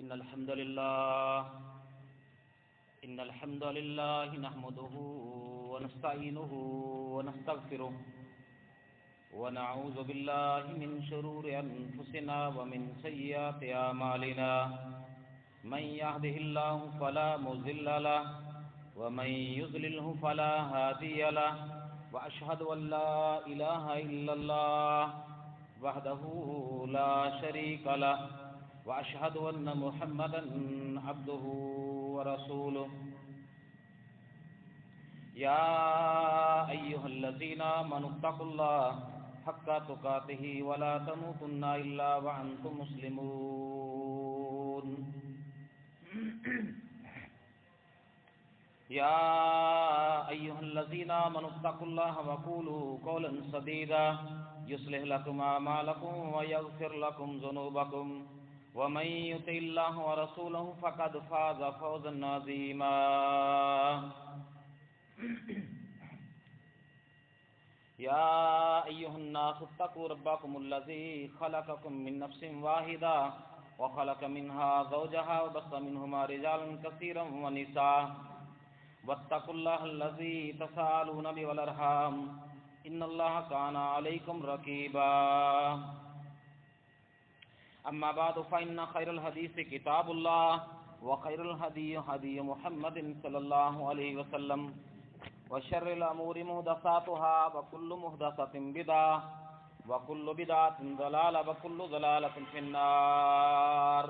إن الحمد لله نحمده ونستعينه ونستغفره ونعوذ بالله من شرور أنفسنا ومن سيئات أعمالنا من يهده الله فلا مضل له ومن يضلله فلا هادي له وأشهد أن لا إله إلا الله وحده لا شريك له وأشهد أن محمدا عبده ورسوله يا أيها الذين آمنوا اتقوا الله حق تقاته ولا تموتن إلا وأنتم مسلمون يا أيها الذين آمنوا اتقوا الله وقولوا قولا سديدا يصلح لكم أعمالكم ويغفر لكم ذنوبكم ومن يطع الله ورسوله فقد فاز فوزا عظيما يا أيها الناس اتقوا ربكم الذي خلقكم من نفس واحدة وخلق منها زوجها وبث منهما رجالا كثيرا ونساء واتقوا الله الذي تساءلون به والأرحام إن الله كان عليكم رقيبا أما بعد فإن خير الحديث كتاب الله وخير الهدي هدي محمد صلى الله عليه وسلم وشر الأمور محدثاتها وكل محدثة بدعة وكل بدعة ضلالة وكل ضلالة في النار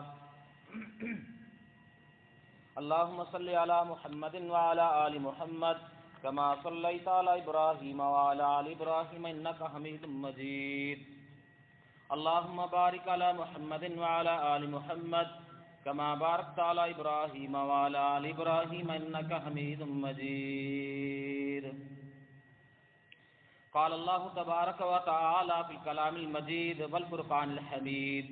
اللهم صل على محمد وعلى آل محمد كما صليت على إبراهيم وعلى آل إبراهيم إنك حميد مجيد اللهم بارك على محمد وعلى آل محمد كما باركت على إبراهيم وعلى آل إبراهيم إنك حميد مجيد قال الله تبارك وتعالى في الكلام المجيد والفرقان الحميد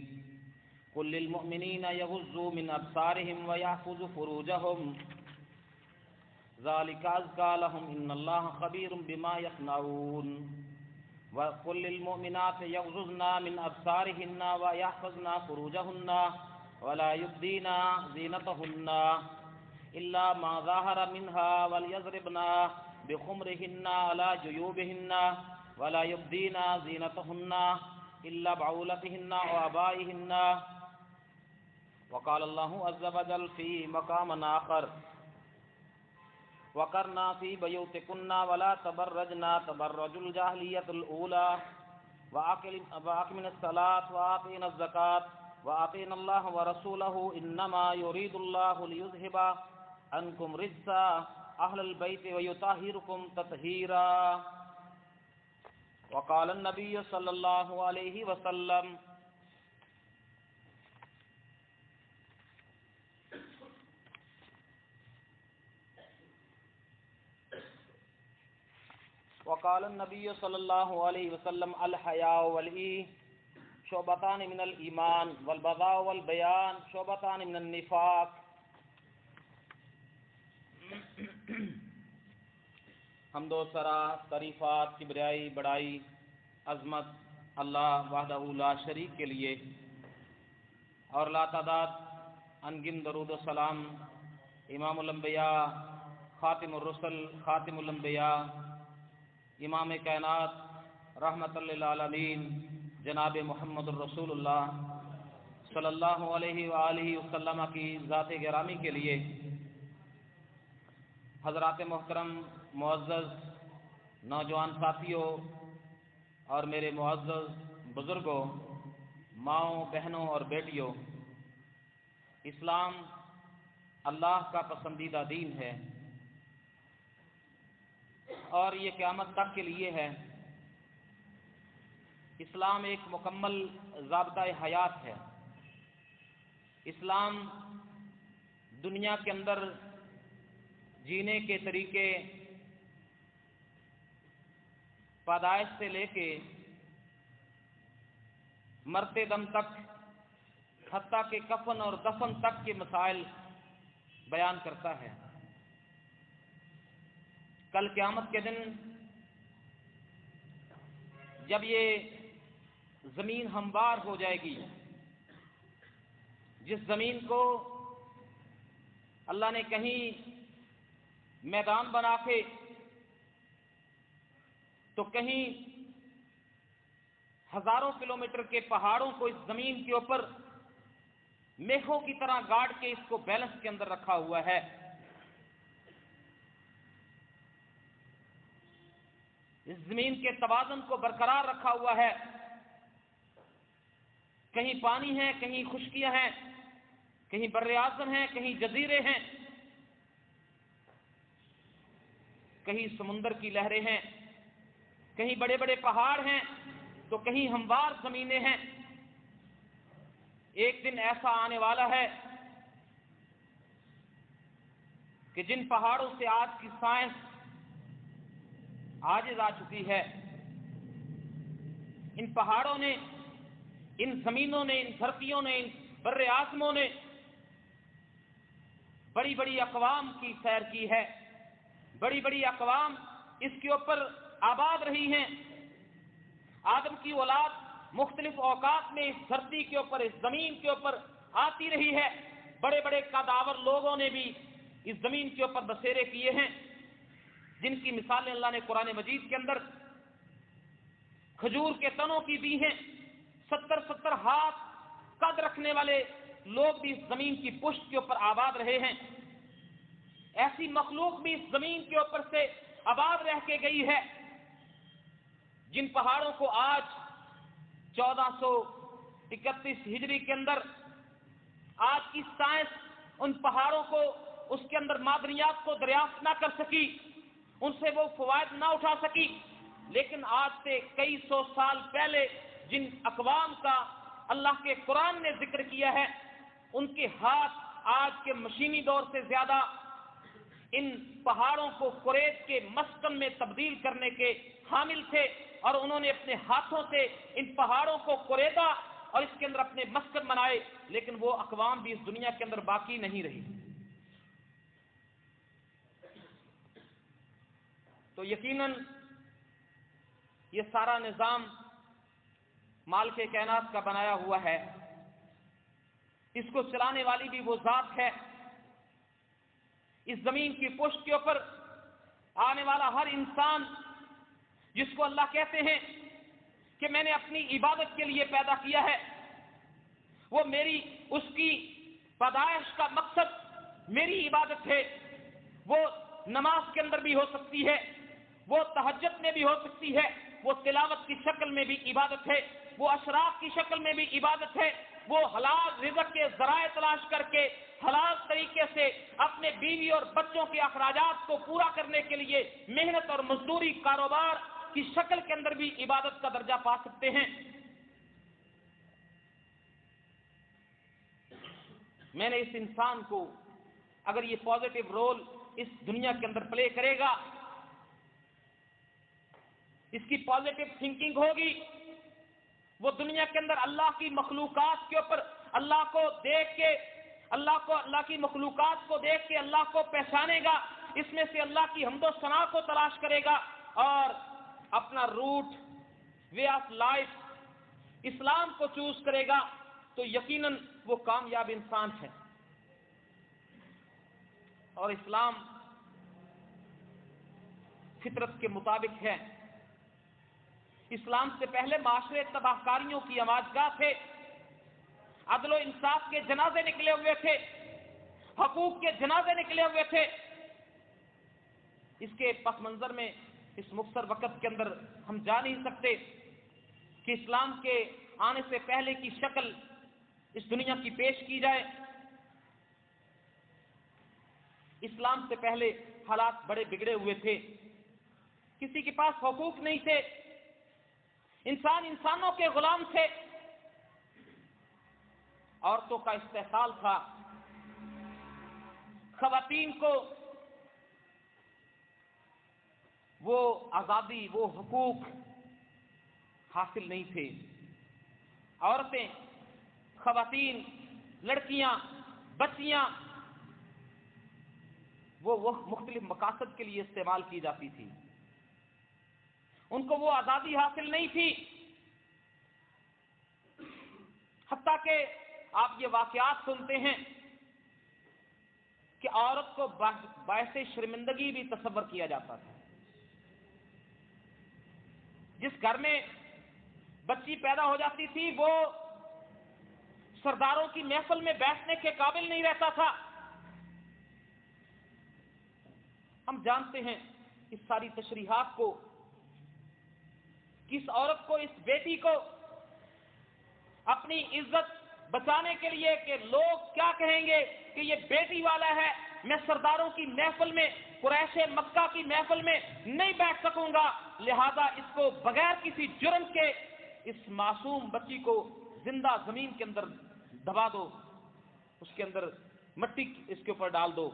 قل للمؤمنين يغضوا من أبصارهم ويحفظوا فروجهم ذلك أزكى لهم إن الله خبير بما يصنعون وقل للمؤمنات يغضضن من أبصارهن ويحفظن فروجهن ولا يبدين زينتهن إلا ما ظهر منها وليضربن بخمرهن على جيوبهن ولا يبدين زينتهن إلا بعولتهن وآبائهن وقال الله عز وجل في مقام آخر وقرنا في بيوتكن ولا تبرجنا تبرج الجاهلية الأولى وأقمنا الصلاة وآتينا الزكاة وآتينا الله ورسوله إنما يريد الله ليذهب عنكم رجس أهل البيت ويطهركم تطهيرا وقال النبي صلى الله عليه وسلم وقال النبي صلى الله عليه وسلم الحياء والإيه شعبتان من الإيمان والبذاء والبيان شعبتان من النفاق حمد و ثنا تعریفات کبریائی بڑائی عظمت اللہ وحدہ لا شریک کے لیے اور لا تعداد انگن درود و سلام امام الانبیاء خاتم الرسل خاتم الانبیاء امام کائنات رحمت للعالمین جناب محمد الرسول اللہ صلی اللہ علیہ وآلہ وسلم کی ذات گرامی کے لیے حضرات محترم معزز نوجوان ساتھیوں اور میرے معزز بزرگوں ماؤں بہنوں اور بیٹیوں، اسلام اللہ کا پسندیدہ دین ہے اور یہ قیامت تک کے لیے ہے۔ اسلام ایک مکمل ضابطۂ حیات ہے۔ اسلام دنیا کے اندر جینے کے طریقے پیدائش سے لے کے مرتے دم تک حتیٰ کہ کفن اور دفن تک کے مسائل بیان کرتا ہے۔ کل قیامت کے دن جب یہ زمین ہموار ہو جائے گی جس زمین کو اللہ نے کہیں میدان بنا کے تو کہیں ہزاروں کلومیٹر کے پہاڑوں کو اس زمین کے اوپر میخوں کی طرح گاڑ کے اس کو بیلنس کے اندر رکھا ہوا ہے، اس زمین کے توازن کو برقرار رکھا ہوا ہے، کہیں پانی ہے، کہیں خشکیاں ہیں، کہیں بر اعظم ہیں، کہیں جزیرے ہیں، کہیں سمندر کی لہریں ہیں، کہیں بڑے بڑے پہاڑ ہیں تو کہیں ہموار زمینیں ہیں۔ ایک دن ایسا آنے والا ہے کہ جن پہاڑوں سے آج کی سائنس عاجز آ چکی ہے، ان پہاڑوں نے، ان زمینوں نے، ان دھرتیوں نے، ان بر اعظموں نے بڑی بڑی اقوام کی سیر کی ہے، بڑی بڑی اقوام اس کے اوپر آباد رہی ہیں۔ آدم کی اولاد مختلف اوقات میں اس دھرتی کے اوپر، اس زمین کے اوپر آتی رہی ہے، بڑے بڑے قداور لوگوں نے بھی اس زمین کے اوپر بسیرے کیے ہیں، جن کی مثالیں اللہ نے قرآن مجید کے اندر کھجور کے تنوں کی دی ہیں۔ 70 ہاتھ قد رکھنے والے لوگ بھی اس زمین کی پشت کے اوپر آباد رہے ہیں۔ ایسی مخلوق بھی اس زمین کے اوپر سے آباد رہ کے گئی ہے، جن پہاڑوں کو آج 1431 ہجری کے اندر آج کی سائنس ان پہاڑوں کو، اس کے اندر معدنیات کو دریافت نہ کر سکی، ان سے وہ فوائد نہ اٹھا سکی، لیکن آج سے کئی سو سال پہلے جن اقوام کا اللہ کے قرآن نے ذکر کیا ہے، ان کے ہاتھ آج کے مشینی دور سے زیادہ ان پہاڑوں کو قریش کے مسکن میں تبدیل کرنے کے حامل تھے، اور انہوں نے اپنے ہاتھوں سے ان پہاڑوں کو قریدا اور اس کے اندر اپنے مسکن بنائے، لیکن وہ اقوام بھی اس دنیا کے اندر باقی نہیں رہی۔ تو یقیناً یہ سارا نظام مالک کائنات کا بنایا ہوا ہے، اس کو چلانے والی بھی وہ ذات ہے۔ اس زمین کی پشت کے اوپر آنے والا ہر انسان، جس کو اللہ کہتے ہیں کہ میں نے اپنی عبادت کے لیے پیدا کیا ہے، وہ میری، اس کی پیدائش کا مقصد میری عبادت ہے۔ وہ نماز کے اندر بھی ہو سکتی ہے، وہ تہجد میں بھی ہو سکتی ہے، وہ تلاوت کی شکل میں بھی عبادت ہے، وہ اشراق کی شکل میں بھی عبادت ہے، وہ حلال رزق کے ذرائع تلاش کر کے حلال طریقے سے اپنے بیوی اور بچوں کے اخراجات کو پورا کرنے کے لیے محنت اور مزدوری، کاروبار کی شکل کے اندر بھی عبادت کا درجہ پا سکتے ہیں۔ میں نے اس انسان کو، اگر یہ پازیٹو رول اس دنیا کے اندر پلے کرے گا، اس کی پازیٹو تھنکنگ ہوگی، وہ دنیا کے اندر اللہ کی مخلوقات کے اوپر اللہ کو دیکھ کے، اللہ کی مخلوقات کو دیکھ کے اللہ کو پہچانے گا، اس میں سے اللہ کی حمد و ثنا کو تلاش کرے گا اور اپنا روٹ، وے آف لائف اسلام کو چوز کرے گا، تو یقیناً وہ کامیاب انسان ہے۔ اور اسلام فطرت کے مطابق ہے۔ اسلام سے پہلے معاشرے تباہ کاریوں کی آماجگاہ تھے، عدل و انصاف کے جنازے نکلے ہوئے تھے، حقوق کے جنازے نکلے ہوئے تھے۔ اس کے پس منظر میں اس مختصر وقت کے اندر ہم جا نہیں سکتے کہ اسلام کے آنے سے پہلے کی شکل اس دنیا کی پیش کی جائے۔ اسلام سے پہلے حالات بڑے بگڑے ہوئے تھے، کسی کے پاس حقوق نہیں تھے، انسان انسانوں کے غلام تھے، عورتوں کا استحصال تھا، خواتین کو وہ آزادی، وہ حقوق حاصل نہیں تھے۔ عورتیں، خواتین، لڑکیاں، بچیاں وہ مختلف مقاصد کے لیے استعمال کی جاتی تھی، ان کو وہ آزادی حاصل نہیں تھی۔ حتیٰ کہ آپ یہ واقعات سنتے ہیں کہ عورت کو باعث شرمندگی بھی تصور کیا جاتا تھا. جس گھر میں بچی پیدا ہو جاتی تھی وہ سرداروں کی محفل میں بیٹھنے کے قابل نہیں رہتا تھا. ہم جانتے ہیں اس ساری تشریحات کو، کس عورت کو، اس بیٹی کو اپنی عزت بچانے کے لیے کہ لوگ کیا کہیں گے کہ یہ بیٹی والا ہے، میں سرداروں کی محفل میں، قریش مکہ کی محفل میں نہیں بیٹھ سکوں گا، لہذا اس کو بغیر کسی جرم کے اس معصوم بچی کو زندہ زمین کے اندر دبا دو، اس کے اندر مٹی اس کے اوپر ڈال دو،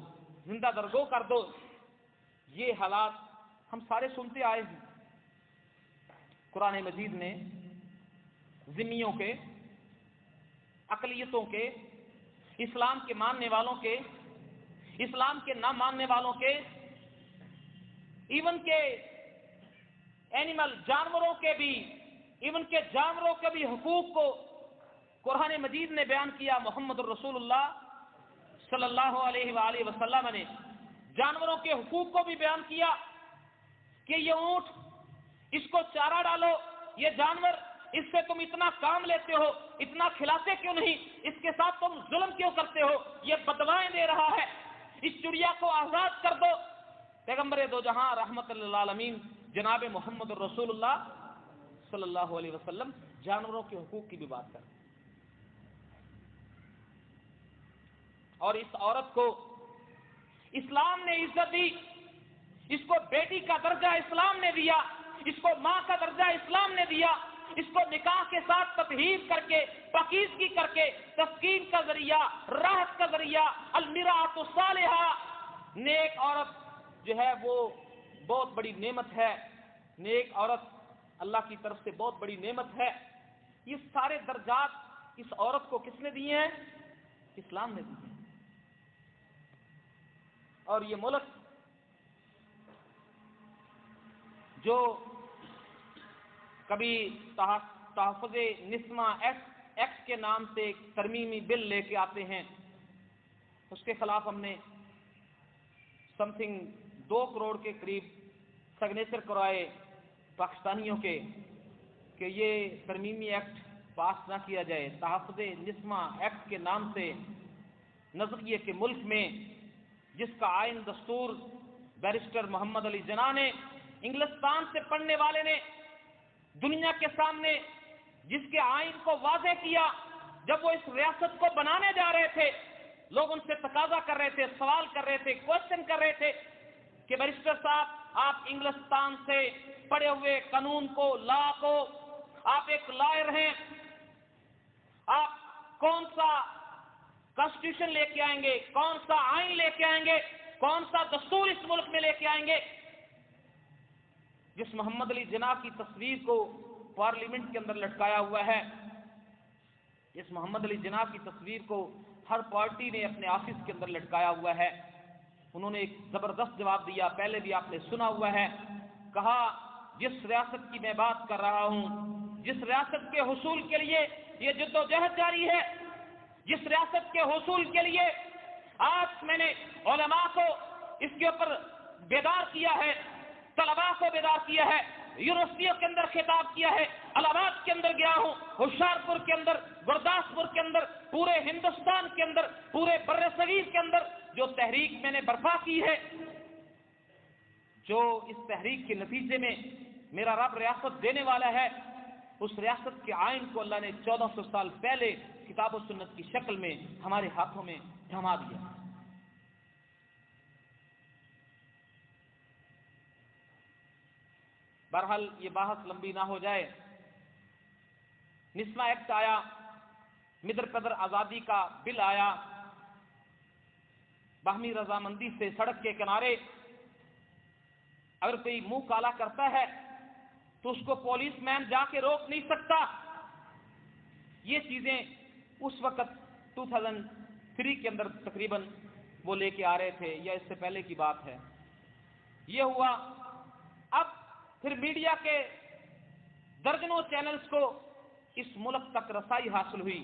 زندہ درگو کر دو. یہ حالات ہم سارے سنتے آئے ہیں. قرآن مجید نے ذمیوں کے، اقلیتوں کے، اسلام کے ماننے والوں کے، اسلام کے نہ ماننے والوں کے، ایون کے اینیمل جانوروں کے بھی، ایون کے جانوروں کے بھی حقوق کو قرآن مجید نے بیان کیا. محمد الرسول اللہ صلی اللہ علیہ وآلہ وسلم نے جانوروں کے حقوق کو بھی بیان کیا کہ یہ اونٹ، اس کو چارہ ڈالو، یہ جانور، اس سے تم اتنا کام لیتے ہو، اتنا کھلاتے کیوں نہیں، اس کے ساتھ تم ظلم کیوں کرتے ہو، یہ بدوائیں دے رہا ہے، اس چڑیا کو آزاد کر دو. پیغمبر دو جہاں رحمت للعالمین جناب محمد الرسول اللہ صلی اللہ علیہ وسلم جانوروں کے حقوق کی بھی بات کریں. اور اس عورت کو اسلام نے عزت دی، اس کو بیٹی کا درجہ اسلام نے دیا، اس کو ماں کا درجہ اسلام نے دیا، اس کو نکاح کے ساتھ تطہیر کر کے، پاکیزگی کر کے، تسکین کا ذریعہ، راحت کا ذریعہ، المرأۃ الصالحہ، نیک عورت جو ہے وہ بہت بڑی نعمت ہے. نیک عورت اللہ کی طرف سے بہت بڑی نعمت ہے. یہ سارے درجات اس عورت کو کس نے دیے ہیں؟ اسلام نے دیے ہیں. اور یہ ملک جو کبھی تحفظ نسواں ایکٹ کے نام سے ایک ترمیمی بل لے کے آتے ہیں، اس کے خلاف ہم نے سم تھنگ 2 کروڑ کے قریب سگنیچر کرائے پاکستانیوں کے کہ یہ ترمیمی ایکٹ پاس نہ کیا جائے. تحفظ نسواں ایکٹ کے نام سے نظریے کے ملک میں جس کا آئین دستور بیرسٹر محمد علی جناح نے، انگلستان سے پڑھنے والے نے دنیا کے سامنے جس کے آئین کو واضح کیا، جب وہ اس ریاست کو بنانے جا رہے تھے، لوگ ان سے تقاضا کر رہے تھے، سوال کر رہے تھے، کوشچن کر رہے تھے کہ بیرسٹر صاحب آپ انگلستان سے پڑھے ہوئے قانون کو، لا کو، آپ ایک لائر ہیں، آپ کون سا کانسٹیٹیوشن لے کے آئیں گے، کون سا آئین لے کے آئیں گے، کون سا دستور اس ملک میں لے کے آئیں گے؟ جس محمد علی جناح کی تصویر کو پارلیمنٹ کے اندر لٹکایا ہوا ہے، اس محمد علی جناح کی تصویر کو ہر پارٹی نے اپنے آفس کے اندر لٹکایا ہوا ہے. انہوں نے ایک زبردست جواب دیا، پہلے بھی آپ نے سنا ہوا ہے. کہا جس ریاست کی میں بات کر رہا ہوں، جس ریاست کے حصول کے لیے یہ جدوجہد جاری ہے، جس ریاست کے حصول کے لیے آج میں نے علماء کو اس کے اوپر بیدار کیا ہے، طلباء کو بیدار کیا ہے، یونیورسٹیوں کے اندر خطاب کیا ہے، الہ آباد کے اندر گیا ہوں، ہوشیارپور کے اندر، گرداسپور کے اندر، پورے ہندوستان کے اندر، پورے بر صغیر کے اندر جو تحریک میں نے برپا کی ہے، جو اس تحریک کے نتیجے میں میرا رب ریاست دینے والا ہے، اس ریاست کے آئین کو اللہ نے 1400 سال پہلے کتاب و سنت کی شکل میں ہمارے ہاتھوں میں تھما دیا. بہرحال یہ بحث لمبی نہ ہو جائے، نسواں ایکٹ آیا، مدر قدر آزادی کا بل آیا، باہمی رضامندی سے سڑک کے کنارے اگر کوئی منہ کالا کرتا ہے تو اس کو پولیس مین جا کے روک نہیں سکتا. یہ چیزیں اس وقت 2003 کے اندر تقریباً وہ لے کے آ رہے تھے، یا اس سے پہلے کی بات ہے. یہ ہوا. اب پھر میڈیا کے درجنوں چینلز کو اس ملک تک رسائی حاصل ہوئی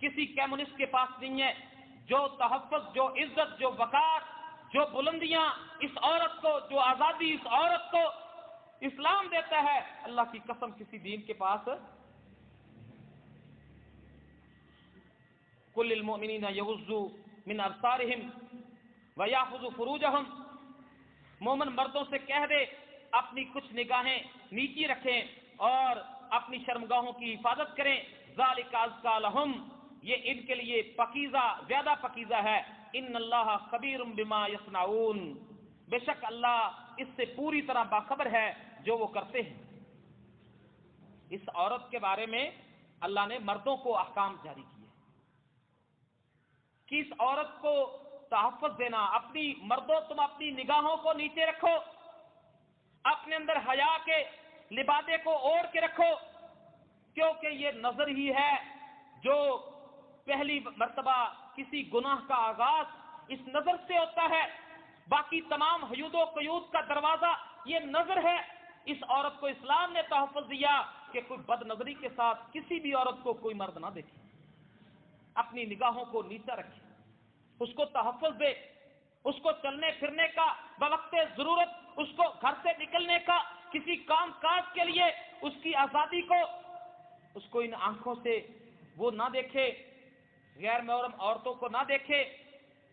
کسی کمیونسٹ کے پاس نہیں ہے۔ جو تحفظ، جو عزت، جو وقار، جو بلندیاں اس عورت کو، جو آزادی اس عورت کو اسلام دیتا ہے، اللہ کی قسم کسی دین کے پاس۔ کل المؤمنین یغضوا من ابصارہم ویحفظوا فروجہم، مومن مردوں سے کہہ دے اپنی کچھ نگاہیں نیچی رکھیں اور اپنی شرمگاہوں کی حفاظت کریں، ذالک ازکی لہم، یہ ان کے لیے پاکیزہ، زیادہ پاکیزہ ہے، ان اللہ خبیر بما یصنعون، بے شک اللہ اس سے پوری طرح باخبر ہے جو وہ کرتے ہیں۔ اس عورت کے بارے میں اللہ نے مردوں کو احکام جاری کیے کہ اس عورت کو تحفظ دینا، اپنی مردوں تم اپنی نگاہوں کو نیچے رکھو، اپنے اندر حیا کے لبادے کو اوڑھ کے رکھو، کیونکہ یہ نظر ہی ہے جو پہلی مرتبہ کسی گناہ کا آغاز اس نظر سے ہوتا ہے، باقی تمام حدود و قیود کا دروازہ یہ نظر ہے۔ اس عورت کو اسلام نے تحفظ دیا کہ کوئی بد نظری کے ساتھ کسی بھی عورت کو کوئی مرد نہ دیکھے، اپنی نگاہوں کو نیچا رکھے، اس کو تحفظ دے، اس کو چلنے پھرنے کا بوقت ضرورت، اس کو گھر سے نکلنے کا، کسی کام کاج کے لیے اس کی آزادی کو، اس کو ان آنکھوں سے وہ نہ دیکھے، غیر محرم عورتوں کو نہ دیکھے،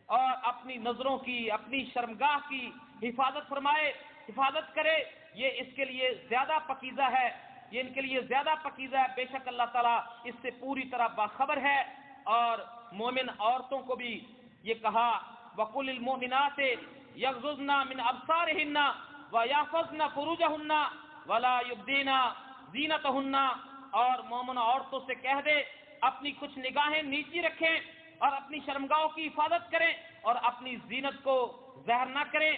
اور اپنی نظروں کی، اپنی شرمگاہ کی حفاظت فرمائے، حفاظت کرے۔ یہ اس کے لیے زیادہ پاکیزہ ہے، یہ ان کے لیے زیادہ پاکیزہ ہے، بے شک اللہ تعالیٰ اس سے پوری طرح باخبر ہے۔ اور مومن عورتوں کو بھی یہ کہا وَقُلِ الْمُؤْمِنَاتِ يَغْضُضْنَ مِنْ أَبْصَارِهِنَّ وَيَحْفَظْنَ فُرُوجَهُنَّ وَلَا يُبْدِينَ زِينَتَهُنَّ، اور مومن عورتوں سے کہہ دے اپنی کچھ نگاہیں نیچی رکھیں اور اپنی شرمگاہوں کی حفاظت کریں اور اپنی زینت کو ظاہر نہ کریں،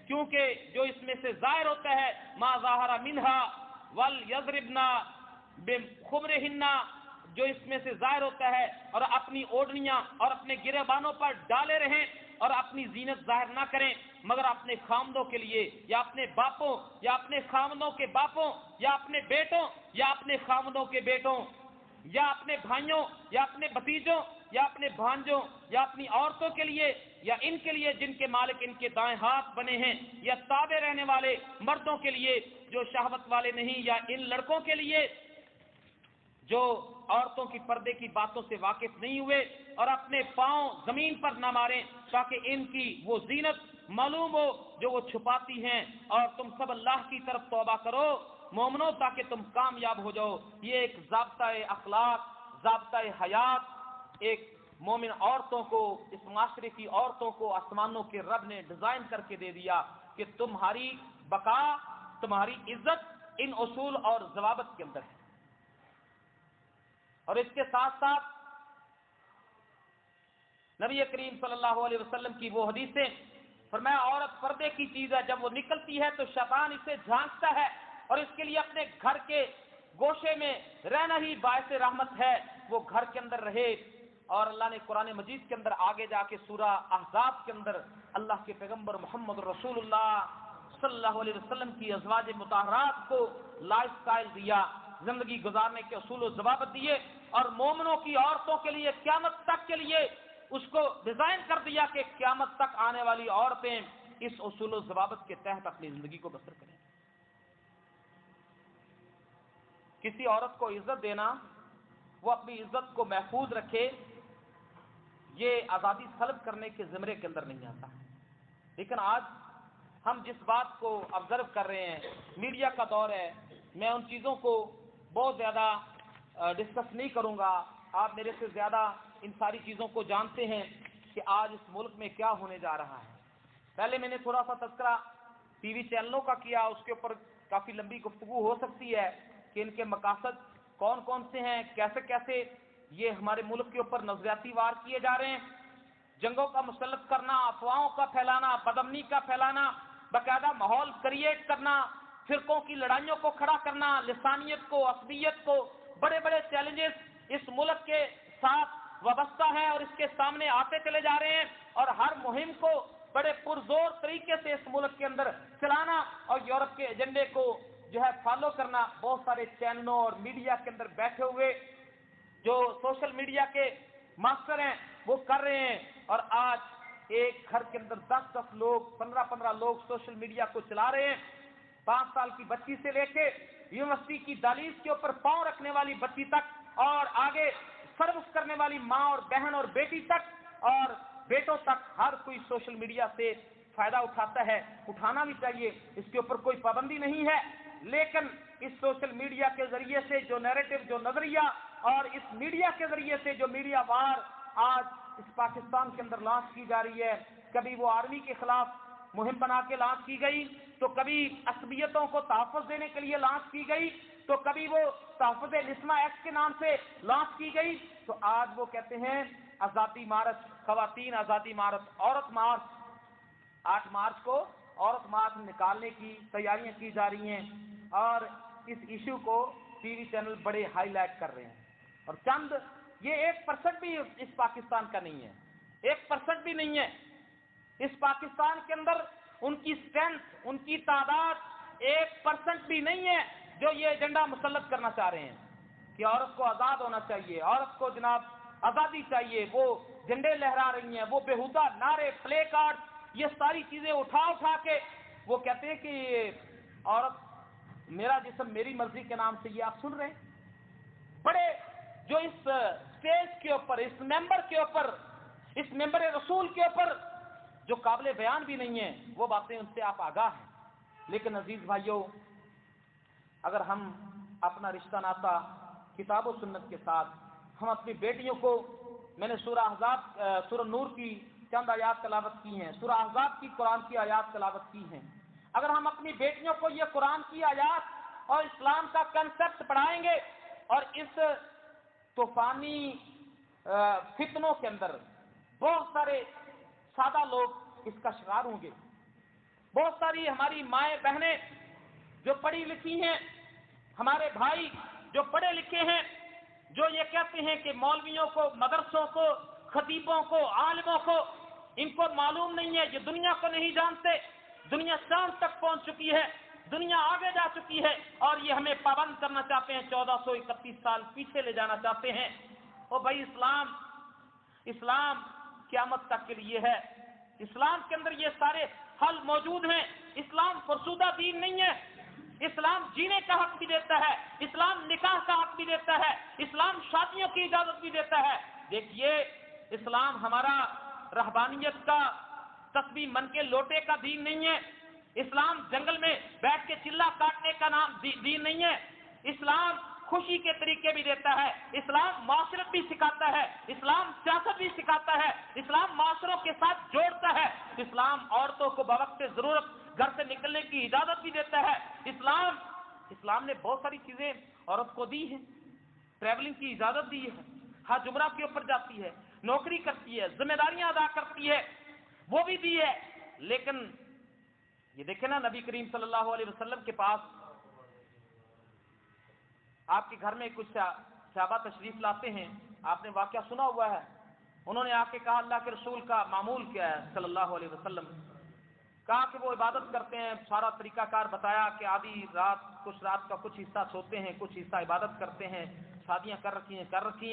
کیونکہ جو اس میں سے ظاہر ہوتا ہے ما ظاہر منہا وَلْيَضْرِبْنَ بِخُمُرِهِنَّ، جو اس میں سے ظاہر ہوتا ہے، اور اپنی اوڑھنیاں اور اپنے گریبانوں پر ڈالے رہیں اور اپنی زینت ظاہر نہ کریں مگر اپنے خامدوں کے لیے، یا اپنے باپوں، یا اپنے خامدوں کے باپوں، یا اپنے بیٹوں، یا اپنے خامدوں کے بیٹوں، یا اپنے بھائیوں، یا اپنے بھتیجوں، یا اپنے بھانجوں، یا اپنی عورتوں کے لیے، یا ان کے لیے جن کے مالک ان کے دائیں ہاتھ بنے ہیں، یا تابع رہنے والے مردوں کے لیے جو شہوت والے نہیں، یا ان لڑکوں کے لیے جو عورتوں کی پردے کی باتوں سے واقف نہیں ہوئے، اور اپنے پاؤں زمین پر نہ ماریں تاکہ ان کی وہ زینت معلوم ہو جو وہ چھپاتی ہیں، اور تم سب اللہ کی طرف توبہ کرو مومنو تاکہ تم کامیاب ہو جاؤ۔ یہ ایک ضابطہ اخلاق، ضابطہ حیات ایک مومن عورتوں کو، اس معاشرے کی عورتوں کو آسمانوں کے رب نے ڈیزائن کر کے دے دیا کہ تمہاری بقا، تمہاری عزت ان اصول اور ضوابط کے اندر ہے۔ اور اس کے ساتھ ساتھ نبی کریم صلی اللہ علیہ وسلم کی وہ حدیثیں، فرمایا عورت پردے کی چیز ہے، جب وہ نکلتی ہے تو شیطان اسے جھانکتا ہے، اور اس کے لیے اپنے گھر کے گوشے میں رہنا ہی باعث رحمت ہے، وہ گھر کے اندر رہے۔ اور اللہ نے قرآن مجید کے اندر آگے جا کے سورہ احزاب کے اندر اللہ کے پیغمبر محمد رسول اللہ صلی اللہ علیہ وسلم کی ازواج مطہرات کو لائف سٹائل دیا، زندگی گزارنے کے اصول و ضوابط دیے، اور مومنوں کی عورتوں کے لیے قیامت تک کے لیے اس کو ڈیزائن کر دیا کہ قیامت تک آنے والی عورتیں اس اصول و ضوابط کے تحت اپنی زندگی کو بسر کریں۔ کسی عورت کو عزت دینا، وہ اپنی عزت کو محفوظ رکھے، یہ آزادی طلب کرنے کے زمرے کے اندر نہیں آتا۔ لیکن آج ہم جس بات کو آبزرو کر رہے ہیں، میڈیا کا دور ہے، میں ان چیزوں کو بہت زیادہ ڈسکس نہیں کروں گا، آپ میرے سے زیادہ ان ساری چیزوں کو جانتے ہیں کہ آج اس ملک میں کیا ہونے جا رہا ہے۔ پہلے میں نے تھوڑا سا تذکرہ ٹی وی چینلوں کا کیا، اس کے اوپر کافی لمبی گفتگو ہو سکتی ہے کہ ان کے مقاصد کون کون سے ہیں، کیسے کیسے یہ ہمارے ملک کے اوپر نظریاتی وار کیے جا رہے ہیں، جنگوں کا مسلط کرنا، افواہوں کا پھیلانا، بدامنی کا پھیلانا، باقاعدہ ماحول کریٹ کرنا، فرقوں کی لڑائیوں کو کھڑا کرنا، لسانیت کو، عصبیت کو، بڑے بڑے چیلنجز اس ملک کے ساتھ وابستہ ہیں اور اس کے سامنے آتے چلے جا رہے ہیں، اور ہر مہم کو بڑے پرزور طریقے سے اس ملک کے اندر چلانا اور یورپ کے ایجنڈے کو جو ہے فالو کرنا۔ بہت سارے چینلوں اور میڈیا کے اندر بیٹھے ہوئے جو سوشل میڈیا کے ماسٹر ہیں وہ کر رہے ہیں، اور آج ایک گھر کے اندر 10 لوگ 15 لوگ سوشل میڈیا کو چلا رہے ہیں، 5 سال کی بچی سے لے کے یونیورسٹی کی دہلیز کے اوپر پاؤں رکھنے والی بچی تک، اور آگے سروس کرنے والی ماں اور بہن اور بیٹی تک اور بیٹوں تک، ہر کوئی سوشل میڈیا سے فائدہ اٹھاتا ہے، اٹھانا بھی چاہیے، اس کے اوپر کوئی پابندی نہیں ہے۔ لیکن اس سوشل میڈیا کے ذریعے سے جو نیریٹو، جو نظریہ، اور اس میڈیا کے ذریعے سے جو میڈیا وار آج اس پاکستان کے اندر لانچ کی جا رہی ہے، کبھی وہ آرمی کے خلاف مہم بنا کے لانچ کی گئی، تو کبھی عصبیتوں کو تحفظ دینے کے لیے لانچ کی گئی، تو کبھی وہ تحفظ نسواں ایکٹ کے نام سے لانچ کی گئی، تو آج وہ کہتے ہیں آزادی مارچ، خواتین آزادی مارچ، عورت مارچ، 8 مارچ کو عورت مارچ نکالنے کی تیاریاں کی جا رہی ہیں، اور اس ایشو کو ٹی وی چینل بڑے ہائی لائٹ کر رہے ہیں، اور چند یہ 1% بھی اس پاکستان کا نہیں ہے، 1% بھی نہیں ہے اس پاکستان کے اندر، ان کی اسٹرینتھ، ان کی تعداد 1% بھی نہیں ہے جو یہ ایجنڈا مسلط کرنا چاہ رہے ہیں کہ عورت کو آزاد ہونا چاہیے، عورت کو جناب آزادی چاہیے۔ وہ جھنڈے لہرا رہی ہیں، وہ بےہودہ نعرے، پلے کارڈ، یہ ساری چیزیں اٹھا کے وہ کہتے ہیں کہ عورت میرا جسم میری مرضی کے نام سے، یہ آپ سن رہے ہیں بڑے، جو اس اسٹیج کے اوپر، اس ممبر کے اوپر، اس ممبر رسول کے اوپر جو قابل بیان بھی نہیں ہیں، وہ باتیں ان سے آپ آگاہ ہیں۔ لیکن عزیز بھائیوں، اگر ہم اپنا رشتہ ناتا کتاب و سنت کے ساتھ، ہم اپنی بیٹیوں کو، میں نے سورہ نور کی چند آیات تلاوت کی ہیں، سورہ احزاب کی قرآن کی آیات تلاوت کی ہیں، اگر ہم اپنی بیٹیوں کو یہ قرآن کی آیات اور اسلام کا کنسپٹ پڑھائیں گے، اور اس طوفانی فتنوں کے اندر بہت سارے سادہ لوگ اس کا شکار ہوں گے، بہت ساری ہماری مائیں بہنیں جو پڑھی لکھی ہیں، ہمارے بھائی جو پڑھے لکھے ہیں، جو یہ کہتے ہیں کہ مولویوں کو، مدرسوں کو، خطیبوں کو، عالموں کو، ان کو معلوم نہیں ہے، یہ دنیا کو نہیں جانتے، دنیا چاند تک پہنچ چکی ہے، دنیا آگے جا چکی ہے، اور یہ ہمیں پابند کرنا چاہتے ہیں، 1431 سال پیچھے لے جانا چاہتے ہیں۔ او بھائی، اسلام قیامت تک کے لیے ہے، اسلام کے اندر یہ سارے حل موجود ہیں، اسلام فرسودہ دین نہیں ہے، اسلام جینے کا حق بھی دیتا ہے، اسلام نکاح کا حق بھی دیتا ہے، اسلام شادیوں کی اجازت بھی دیتا ہے۔ دیکھیے، اسلام ہمارا رہبانیت کا تسبیح من کے لوٹے کا دین نہیں ہے، اسلام جنگل میں بیٹھ کے چلا کاٹنے کا دین نہیں ہے، اسلام خوشی کے طریقے بھی دیتا ہے، اسلام معاشرت بھی سکھاتا ہے، اسلام سیاست بھی سکھاتا ہے، اسلام معاشروں کے ساتھ جوڑتا ہے، اسلام عورتوں کو بوقت ضرورت گھر سے نکلنے کی اجازت بھی دیتا ہے، اسلام نے بہت ساری چیزیں عورت کو دی ہیں، ٹریولنگ کی اجازت دی ہے، حج عمرہ کے اوپر جاتی ہے، نوکری کرتی ہے، ذمہ داریاں ادا کرتی ہے، وہ بھی دی ہے۔ لیکن یہ دیکھیں نا، نبی کریم صلی اللہ علیہ وسلم کے پاس آپ کے گھر میں کچھ صحابہ تشریف لاتے ہیں، آپ نے واقعہ سنا ہوا ہے، انہوں نے آ کے کہا اللہ کے رسول کا معمول کیا ہے صلی اللہ علیہ وسلم، کہا کہ وہ عبادت کرتے ہیں، سارا طریقہ کار بتایا کہ آدھی رات، کچھ رات کا کچھ حصہ سوتے ہیں، کچھ حصہ عبادت کرتے ہیں، شادیاں کر رکھی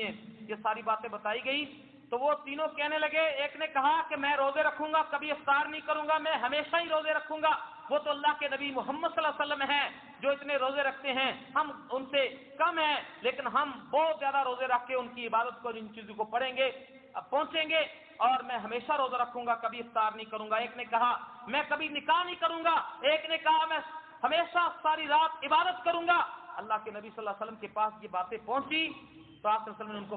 ہیں، یہ ساری باتیں بتائی گئی، تو وہ تینوں کہنے لگے، ایک نے کہا کہ میں روزے رکھوں گا، کبھی افطار نہیں کروں گا، میں ہمیشہ ہی روزے رکھوں گا، وہ تو اللہ کے نبی محمد صلی اللہ علیہ وسلم ہیں جو اتنے روزے رکھتے ہیں، ہم ان سے کم ہیں، لیکن ہم بہت زیادہ روزے رکھ کے ان کی عبادت کو، ان چیزوں کو پڑھیں گے، اب پہنچیں گے، اور میں ہمیشہ روزہ رکھوں گا، کبھی افطار نہیں کروں گا۔ ایک نے کہا میں کبھی نکاح نہیں کروں گا، ایک نے کہا میں ہمیشہ ساری رات عبادت کروں گا۔ اللہ کے نبی صلی اللہ علیہ وسلم کے پاس یہ باتیں پہنچی تو آپ صلی اللہ علیہ وسلم نے ان کو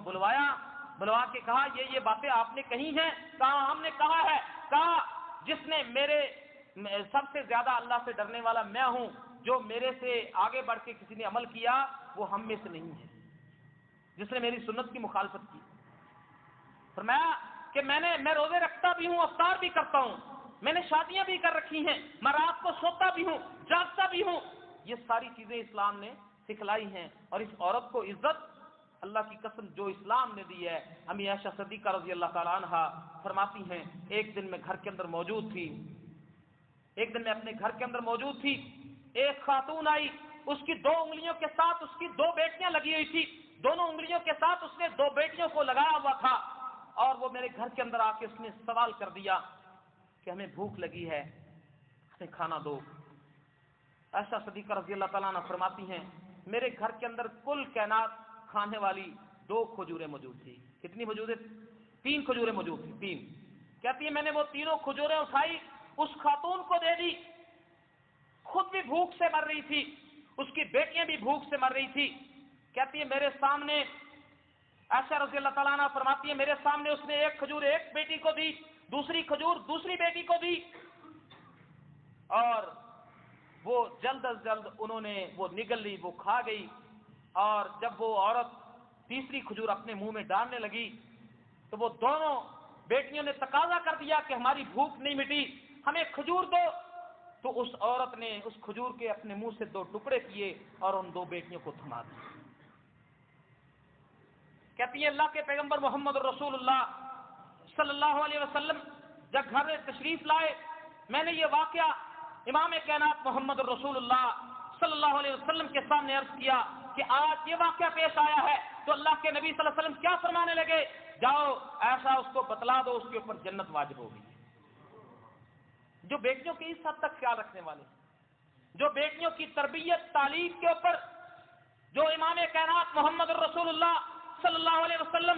بلوا کے کہا یہ باتیں آپ نے کہی ہیں؟ کہا ہم نے کہا ہے۔ کہا جس نے سب سے زیادہ اللہ سے ڈرنے والا میں ہوں، جو میرے سے آگے بڑھ کے کسی نے عمل کیا وہ ہم میں سے نہیں ہے، جس نے میری سنت کی مخالفت کی۔ فرمایا کہ میں روزے رکھتا بھی ہوں، افطار بھی کرتا ہوں، میں نے شادیاں بھی کر رکھی ہیں، میں رات کو سوتا بھی ہوں، جاگتا بھی ہوں، یہ ساری چیزیں اسلام نے سکھلائی ہیں۔ اور اس عورت کو عزت اللہ کی قسم جو اسلام نے دی ہے، امی عائشہ صدیقہ رضی اللہ تعالی عنہا فرماتی ہیں، ایک دن میں اپنے گھر کے اندر موجود تھی، ایک خاتون آئی، اس کی 2 انگلیوں کے ساتھ اس کی 2 بیٹیاں لگی ہوئی تھی، دونوں انگلیوں کے ساتھ اس نے 2 بیٹیوں کو لگایا ہوا تھا، اور وہ میرے گھر کے اندر آ کے اس نے سوال کر دیا کہ ہمیں بھوک لگی ہے، ہمیں کھانا دو۔ عائشہ صدیقہ رضی اللہ تعالیٰ عنہ فرماتی ہیں میرے گھر کے اندر کل کائنات کھانے والی 2 کھجوریں موجود تھی۔ کتنی موجود ہے؟ 3 کھجوریں موجود تھی، 3۔ کہتی ہے میں نے وہ تینوں کھجوریں اٹھائی، اس خاتون کو دے دی، خود بھی بھوک سے مر رہی تھی، اس کی بیٹیاں بھی بھوک سے مر رہی تھی۔ کہتی ہے میرے سامنے، عائشہ رضی اللہ تعالیٰ عنہ فرماتی ہے میرے سامنے اس نے ایک کھجور ایک بیٹی کو دی، دوسری کھجور دوسری بیٹی کو دی، اور وہ جلد از جلد انہوں نے وہ نگل لی، وہ کھا گئی۔ اور جب وہ عورت تیسری کھجور اپنے منہ میں ڈالنے لگی تو وہ دونوں بیٹیوں نے تقاضا کر دیا کہ ہماری بھوک نہیں مٹی، ہمیں کھجور دو۔ تو اس عورت نے اس کھجور کے اپنے منہ سے 2 ٹکڑے کیے اور ان 2 بیٹیوں کو تھما دیا۔ کہتی ہے اللہ کے پیغمبر محمد رسول اللہ صلی اللہ علیہ وسلم جب گھر میں تشریف لائے، میں نے یہ واقعہ امام کائنات محمد رسول اللہ صلی اللہ علیہ وسلم کے سامنے عرض کیا کہ آج یہ واقعہ پیش آیا ہے، تو اللہ کے نبی صلی اللہ علیہ وسلم کیا فرمانے لگے؟ جاؤ ایسا اس کو بتلا دو، اس کے اوپر جنت واجب ہوگی۔ جو بیٹیوں کے اس حد تک خیال رکھنے والے، جو بیٹیوں کی تربیت تعلیم کے اوپر، جو امام کائنات محمد رسول اللہ صلی اللہ علیہ وسلم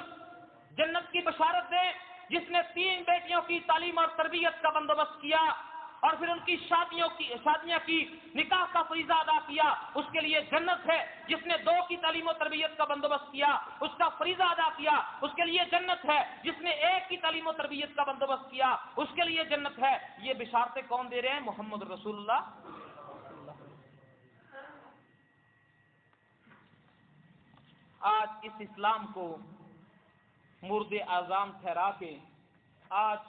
جنت کی بشارت دے، جس نے 3 بیٹیوں کی تعلیم اور تربیت کا بندوبست کیا اور پھر ان کی شادیاں کی، نکاح کا فریضہ ادا کیا، اس کے لیے جنت ہے۔ جس نے 2 کی تعلیم و تربیت کا بندوبست کیا، اس کا فریضہ ادا کیا، اس کے لیے جنت ہے۔ جس نے 1 کی تعلیم و تربیت کا بندوبست کیا، اس کے لیے جنت ہے۔ یہ بشارتیں کون دے رہے ہیں؟ محمد رسول اللہ۔ آج اس اسلام کو مرد اعظام ٹھہرا کے آج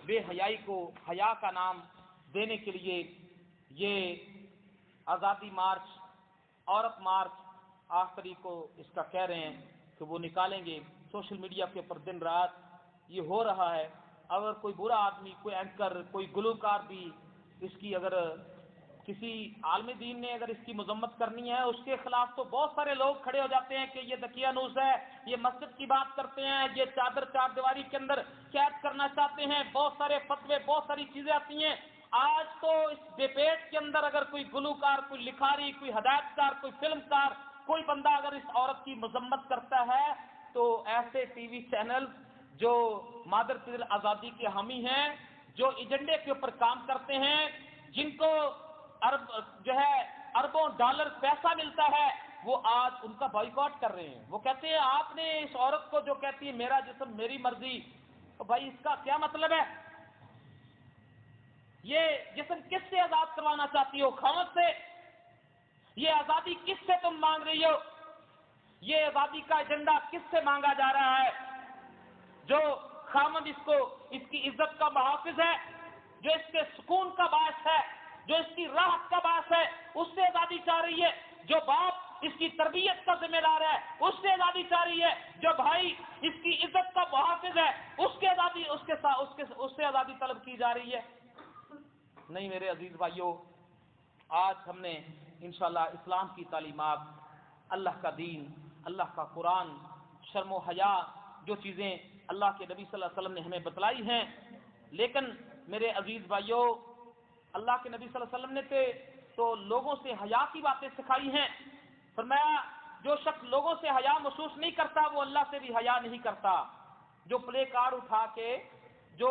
بے حیائی کو حیا کا نام دینے کے لیے یہ آزادی مارچ، عورت مارچ 8 تاریخ کو اس کا کہہ رہے ہیں کہ وہ نکالیں گے۔ سوشل میڈیا کے اوپر دن رات یہ ہو رہا ہے۔ اگر کوئی برا آدمی، کوئی اینکر، کوئی گلوکار بھی اس کی، اگر کسی عالم دین نے اگر اس کی مذمت کرنی ہے، اس کے خلاف تو بہت سارے لوگ کھڑے ہو جاتے ہیں کہ یہ دقیانوس ہے، یہ مسجد کی بات کرتے ہیں، یہ چار دیواری کے اندر قید کرنا چاہتے ہیں، بہت سارے فتوے، بہت ساری چیزیں آتی ہیں۔ آج تو اس ڈبیٹ کے اندر اگر کوئی گلوکار، کوئی لکھاری، کوئی ہدایتکار، کوئی فلم کار، کوئی بندہ اگر اس عورت کی مذمت کرتا ہے تو ایسے ٹی وی چینل جو مادر تل آزادی کے حامی ہیں، جو ایجنڈے کے اوپر کام کرتے ہیں، جن کو اربوں ڈالر پیسہ ملتا ہے، وہ آج ان کا بائیکاٹ کر رہے ہیں۔ وہ کہتے ہیں آپ نے اس عورت کو جو کہتی ہے میرا جسم میری مرضی، تو بھائی اس کا کیا مطلب ہے؟ یہ جسم کس سے آزاد کروانا چاہتی ہو؟ خامد سے؟ یہ آزادی کس سے تم مانگ رہی ہو؟ یہ آزادی کا ایجنڈا کس سے مانگا جا رہا ہے؟ جو خامد اس کی عزت کا محافظ ہے، جو اس کے سکون کا باعث ہے، جو اس کی راحت کا باعث ہے، اس سے آزادی چاہ رہی ہے۔ جو باپ اس کی تربیت کا ذمہ دار ہے، اس سے آزادی چاہ رہی ہے۔ جو بھائی اس کی عزت کا محافظ ہے، اس سے آزادی طلب کی جا رہی ہے۔ نہیں میرے عزیز بھائیوں، آج ہم نے انشاءاللہ اسلام کی تعلیمات، اللہ کا دین، اللہ کا قرآن، شرم و حیا، جو چیزیں اللہ کے نبی صلی اللہ علیہ وسلم نے ہمیں بتلائی ہیں، لیکن میرے عزیز بھائیوں، اللہ کے نبی صلی اللہ علیہ وسلم نے تو لوگوں سے حیا کی باتیں سکھائی ہیں۔ فرمایا جو شخص لوگوں سے حیا محسوس نہیں کرتا وہ اللہ سے بھی حیا نہیں کرتا۔ جو پلے کارڈ اٹھا کے، جو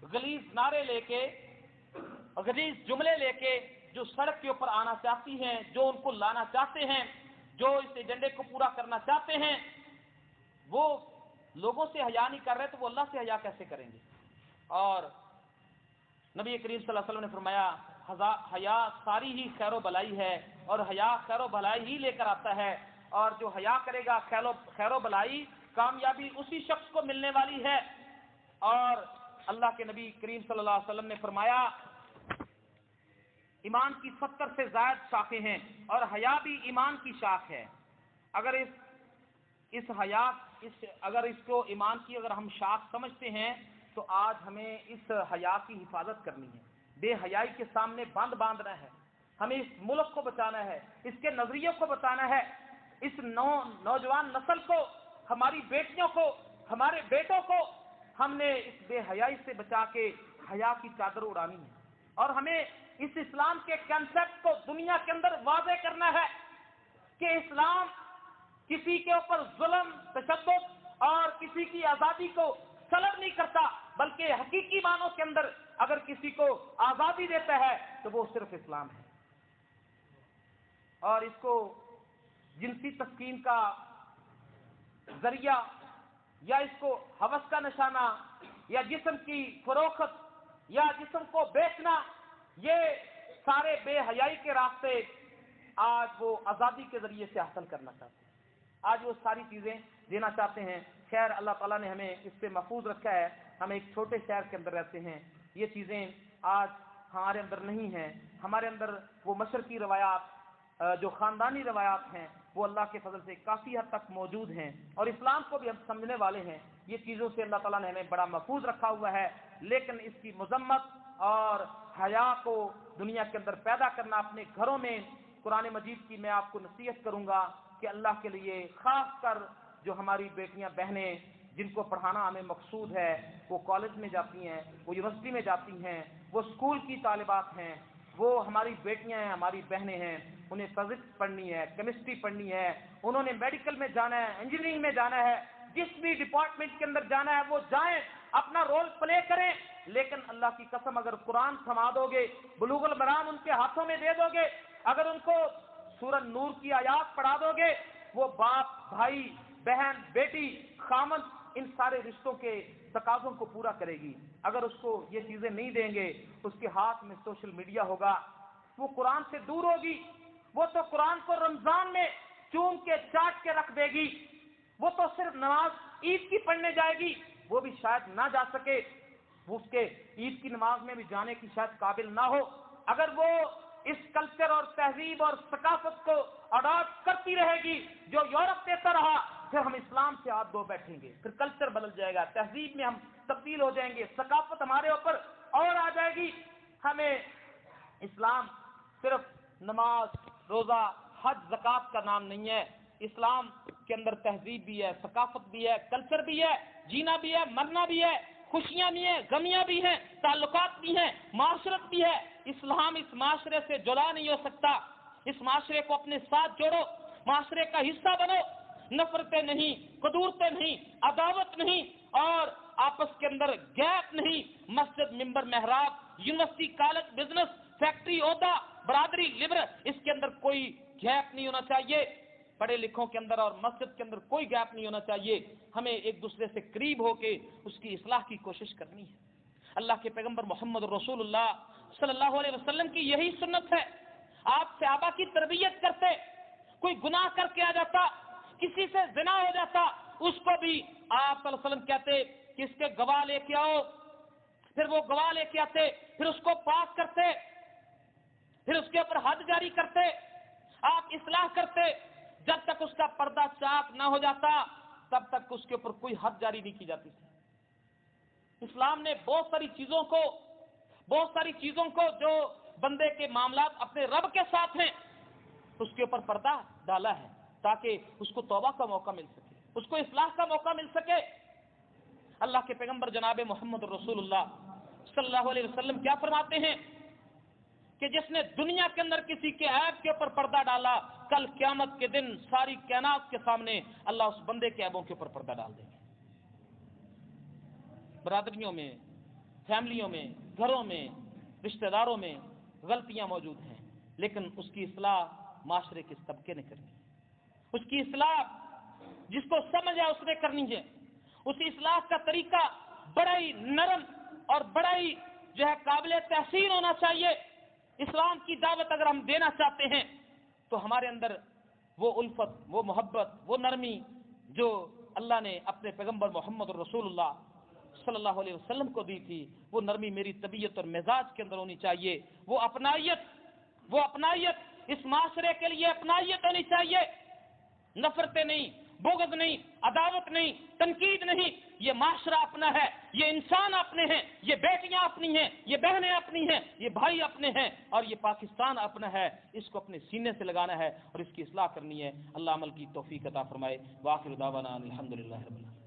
غلیظ نعرے لے کے، غلیظ جملے لے کے جو سڑک کے اوپر آنا چاہتی ہیں، جو ان کو لانا چاہتے ہیں، جو اس ایجنڈے کو پورا کرنا چاہتے ہیں، وہ لوگوں سے حیا نہیں کر رہے تو وہ اللہ سے حیا کیسے کریں گے؟ اور نبی کریم صلی اللہ علیہ وسلم نے فرمایا حیا ساری ہی خیر و بلائی ہے، اور حیا خیر و بلائی ہی لے کر آتا ہے، اور جو حیا کرے گا خیر و بلائی، کامیابی اسی شخص کو ملنے والی ہے۔ اور اللہ کے نبی کریم صلی اللہ علیہ وسلم نے فرمایا ایمان کی 70 سے زائد شاخیں ہیں اور حیا بھی ایمان کی شاخ ہے۔ اگر اس کو ایمان کی اگر ہم شاخ سمجھتے ہیں تو آج ہمیں اس حیا کی حفاظت کرنی ہے، بے حیائی کے سامنے باندھنا ہے، ہمیں اس ملک کو بچانا ہے، اس کے نظریوں کو بچانا ہے، اس نوجوان نسل کو، ہماری بیٹیوں کو، ہمارے بیٹوں کو ہم نے اس بے حیائی سے بچا کے حیا کی چادر اڑانی ہے، اور ہمیں اس اسلام کے کنسپٹ کو دنیا کے اندر واضح کرنا ہے کہ اسلام کسی کے اوپر ظلم، تشدد اور کسی کی آزادی کو سلب نہیں کرتا، بلکہ حقیقی معنوں کے اندر اگر کسی کو آزادی دیتا ہے تو وہ صرف اسلام ہے۔ اور اس کو جنسی تسکین کا ذریعہ یا اس کو ہوس کا نشانہ یا جسم کی فروخت یا جسم کو بیچنا، یہ سارے بے حیائی کے راستے آج وہ آزادی کے ذریعے سے حاصل کرنا چاہتے ہیں، آج وہ ساری چیزیں دینا چاہتے ہیں۔ خیر اللہ تعالیٰ نے ہمیں اس سے محفوظ رکھا ہے، ہم ایک چھوٹے شہر کے اندر رہتے ہیں، یہ چیزیں آج ہمارے اندر نہیں ہیں۔ ہمارے اندر وہ مشرقی روایات، جو خاندانی روایات ہیں، وہ اللہ کے فضل سے کافی حد تک موجود ہیں، اور اسلام کو بھی ہم سمجھنے والے ہیں۔ یہ چیزوں سے اللہ تعالیٰ نے ہمیں بڑا محفوظ رکھا ہوا ہے، لیکن اس کی مذمت اور حیا کو دنیا کے اندر پیدا کرنا اپنے گھروں میں، قرآن مجید کی میں آپ کو نصیحت کروں گا کہ اللہ کے لیے خاص کر جو ہماری بیٹیاں بہنیں جن کو پڑھانا ہمیں مقصود ہے، وہ کالج میں جاتی ہیں، وہ یونیورسٹی میں جاتی ہیں، وہ اسکول کی طالبات ہیں، وہ ہماری بیٹیاں ہیں، ہماری بہنیں ہیں، انہیں فزکس پڑھنی ہے، کیمسٹری پڑھنی ہے، انہوں نے میڈیکل میں جانا ہے، انجینئرنگ میں جانا ہے، جس بھی ڈپارٹمنٹ کے اندر جانا ہے وہ جائیں، اپنا رول پلے کریں، لیکن اللہ کی قسم اگر قرآن تھما دو گے، بلوغ المرام ان کے ہاتھوں میں دے دو گے، اگر ان کو سورہ نور کی آیات پڑھا دو گے، وہ باپ، بھائی، بہن، بیٹی، خامند، ان سارے رشتوں کے تقاضوں کو پورا کرے گی۔ اگر اس کو یہ چیزیں نہیں دیں گے، اس کے ہاتھ میں سوشل میڈیا ہوگا، وہ قرآن سے دور ہوگی، وہ تو قرآن کو رمضان میں چوم کے چاٹ کے رکھ دے گی، وہ تو صرف نماز عید کی پڑھنے جائے گی، وہ بھی شاید نہ جا سکے، وہ اس کے عید کی نماز میں بھی جانے کی شاید قابل نہ ہو۔ اگر وہ اس کلچر اور تہذیب اور ثقافت کو اڈاپٹ کرتی رہے گی جو یورپ دیتا رہا، پھر ہم اسلام سے ہاتھ دھو بیٹھیں گے، پھر کلچر بدل جائے گا، تہذیب میں ہم تبدیل ہو جائیں گے، ثقافت ہمارے اوپر اور آ جائے گی۔ ہمیں اسلام صرف نماز، روزہ، حج، زکوٰۃ کا نام نہیں ہے، اسلام کے اندر تہذیب بھی ہے، ثقافت بھی ہے، کلچر بھی ہے، جینا بھی ہے، مرنا بھی ہے، خوشیاں بھی ہیں، غمیاں بھی ہیں، تعلقات بھی ہیں، معاشرت بھی ہے۔ اسلام اس معاشرے سے جدا نہیں ہو سکتا، اس معاشرے کو اپنے ساتھ جوڑو، معاشرے کا حصہ بنو، نفرتیں نہیں، قدورتیں نہیں، عداوت نہیں، اور آپس کے اندر گیپ نہیں، مسجد، منبر، محراب، یونیورسٹی، کالج، بزنس، فیکٹری، عہدہ، برادری، لیبر، اس کے اندر کوئی گیپ نہیں ہونا چاہیے، پڑھے لکھوں کے اندر اور مسجد کے اندر کوئی گیپ نہیں ہونا چاہیے۔ ہمیں ایک دوسرے سے قریب ہو کے اس کی اصلاح کی کوشش کرنی ہے۔ اللہ کے پیغمبر محمد رسول اللہ صلی اللہ علیہ وسلم کی یہی سنت ہے۔ آپ صحابہ کی تربیت کرتے، کوئی گناہ کر کے آ جاتا، کسی سے زنا ہو جاتا، اس کو بھی آپ صلی اللہ علیہ وسلم کہتے کہ اس کے گواہ لے کے آؤ، پھر وہ گواہ لے کے آتے، پھر اس کو پاس کرتے، پھر اس کے اوپر حد جاری کرتے، آپ اصلاح کرتے، جب تک اس کا پردہ چاک نہ ہو جاتا تب تک اس کے اوپر کوئی حد جاری نہیں کی جاتی تھی۔ اسلام نے بہت ساری چیزوں کو جو بندے کے معاملات اپنے رب کے ساتھ ہیں اس کے اوپر پردہ ڈالا ہے، تاکہ اس کو توبہ کا موقع مل سکے، اس کو اصلاح کا موقع مل سکے۔ اللہ کے پیغمبر جناب محمد رسول اللہ صلی اللہ علیہ وسلم کیا فرماتے ہیں کہ جس نے دنیا کے اندر کسی کے عیب کے اوپر پردہ ڈالا، کل قیامت کے دن ساری کائنات کے سامنے اللہ اس بندے کے عیبوں کے اوپر پردہ ڈال دیں گے۔ برادریوں میں، فیملیوں میں، گھروں میں، رشتہ داروں میں غلطیاں موجود ہیں، لیکن اس کی اصلاح معاشرے کے طبقے نے کرنی ہے، اس کی اصلاح جس کو سمجھ ہے اس نے کرنی ہے۔ اسی اصلاح کا طریقہ بڑا ہی نرم اور بڑا ہی قابل تحسین ہونا چاہیے۔ اسلام کی دعوت اگر ہم دینا چاہتے ہیں تو ہمارے اندر وہ الفت، وہ محبت، وہ نرمی جو اللہ نے اپنے پیغمبر محمد رسول اللہ صلی اللہ علیہ وسلم کو دی تھی، وہ نرمی میری طبیعت اور مزاج کے اندر ہونی چاہیے، وہ اپنائیت اس معاشرے کے لیے اپنائیت ہونی چاہیے، نفرتیں نہیں، بغض نہیں، عداوت نہیں، تنقید نہیں۔ یہ معاشرہ اپنا ہے، یہ انسان اپنے ہیں، یہ بیٹیاں اپنی ہیں، یہ بہنیں اپنی ہیں، یہ بھائی اپنے ہیں، اور یہ پاکستان اپنا ہے۔ اس کو اپنے سینے سے لگانا ہے اور اس کی اصلاح کرنی ہے۔ اللہ عمل کی توفیق عطا فرمائے۔ وآخر دعوانا الحمدللہ رب العالمین۔